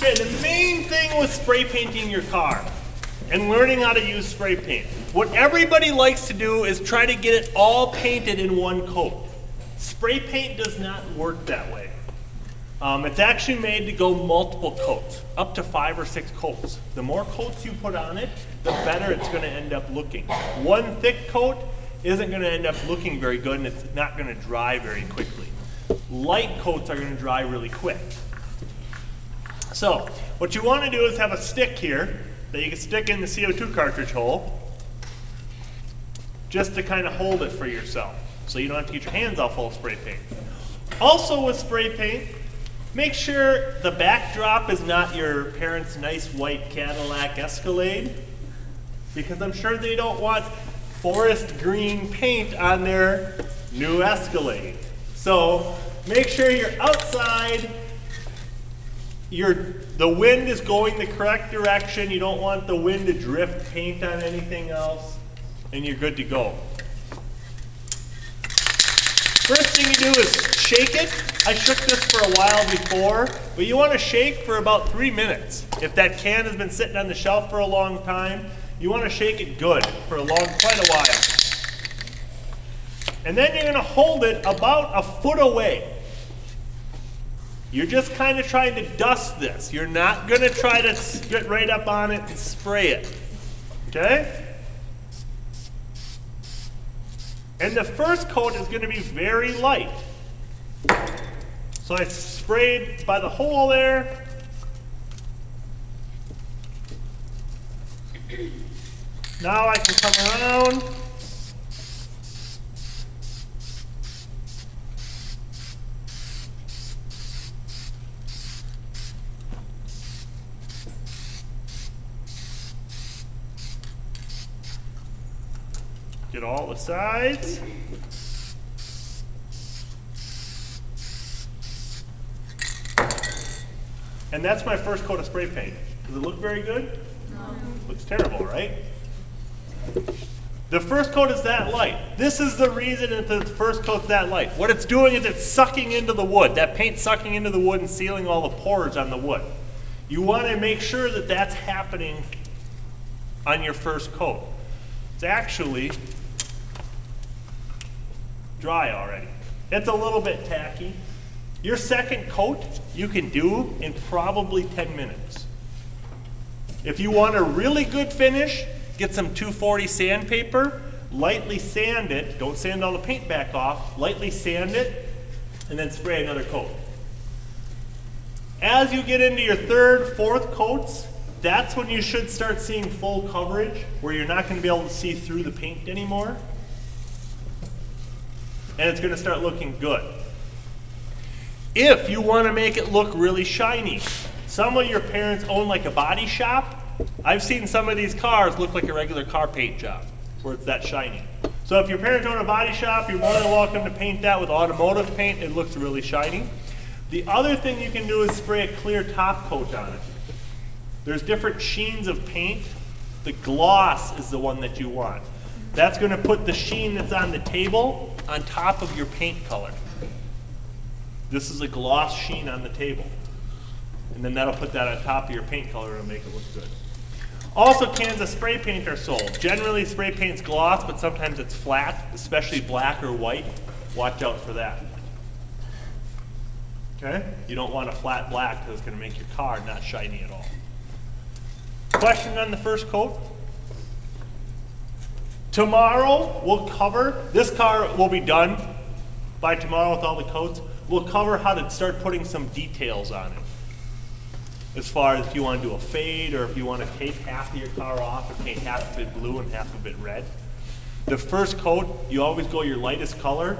Okay, the main thing with spray painting your car and learning how to use spray paint, what everybody likes to do is try to get it all painted in one coat. Spray paint does not work that way. It's actually made to go multiple coats, up to 5 or 6 coats. The more coats you put on it, the better it's going to end up looking. One thick coat isn't going to end up looking very good, and it's not going to dry very quickly. Light coats are going to dry really quick. So what you want to do is have a stick here that you can stick in the CO2 cartridge hole just to kind of hold it for yourself so you don't have to get your hands all full of spray paint. Also with spray paint, make sure the backdrop is not your parents' nice white Cadillac Escalade, because I'm sure they don't want forest green paint on their new Escalade. So make sure you're outside, the wind is going the correct direction, you don't want the wind to drift paint on anything else, and you're good to go. First thing you do is shake it. I shook this for a while before, but you want to shake for about 3 minutes. If that can has been sitting on the shelf for a long time, you want to shake it good for quite a while. And then you're going to hold it about a foot away. You're just kind of trying to dust this. You're not going to try to get right up on it and spray it. Okay? And the first coat is going to be very light. So I sprayed by the hole there. Now I can come around. Get all the sides. And that's my first coat of spray paint. Does it look very good? No. Looks terrible, right? The first coat is that light. This is the reason that the first coat's that light. What it's doing is it's sucking into the wood. That paint's sucking into the wood and sealing all the pores on the wood. You want to make sure that that's happening on your first coat. It's actually dry already. It's a little bit tacky. Your second coat you can do in probably 10 minutes. If you want a really good finish, get some 240 sandpaper, lightly sand it, don't sand all the paint back off, lightly sand it, and then spray another coat. As you get into your third, fourth coats, that's when you should start seeing full coverage, where you're not going to be able to see through the paint anymore. And it's going to start looking good. If you want to make it look really shiny, some of your parents own like a body shop. I've seen some of these cars look like a regular car paint job, where it's that shiny. So if your parents own a body shop, you're more than welcome to paint that with automotive paint. It looks really shiny. The other thing you can do is spray a clear top coat on it. There's different sheens of paint. The gloss is the one that you want. That's going to put the sheen that's on the table on top of your paint color. This is a gloss sheen on the table. And then that'll put that on top of your paint color and make it look good. Also, cans of spray paint are sold. Generally, spray paint's gloss, but sometimes it's flat, especially black or white. Watch out for that. Okay? You don't want a flat black because it's going to make your car not shiny at all. Question on the first coat? Tomorrow, we'll cover, this car will be done by tomorrow with all the coats. We'll cover how to start putting some details on it. As far as if you want to do a fade, or if you want to take half of your car off and paint half of it blue and half of it red. The first coat, you always go your lightest color,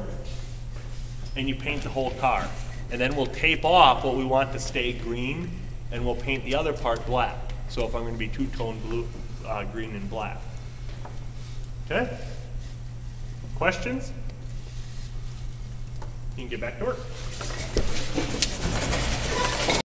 and you paint the whole car. And then we'll tape off what we want to stay green, and we'll paint the other part black. So if I'm going to be two-tone blue, green and black. Okay? Questions? You can get back to work.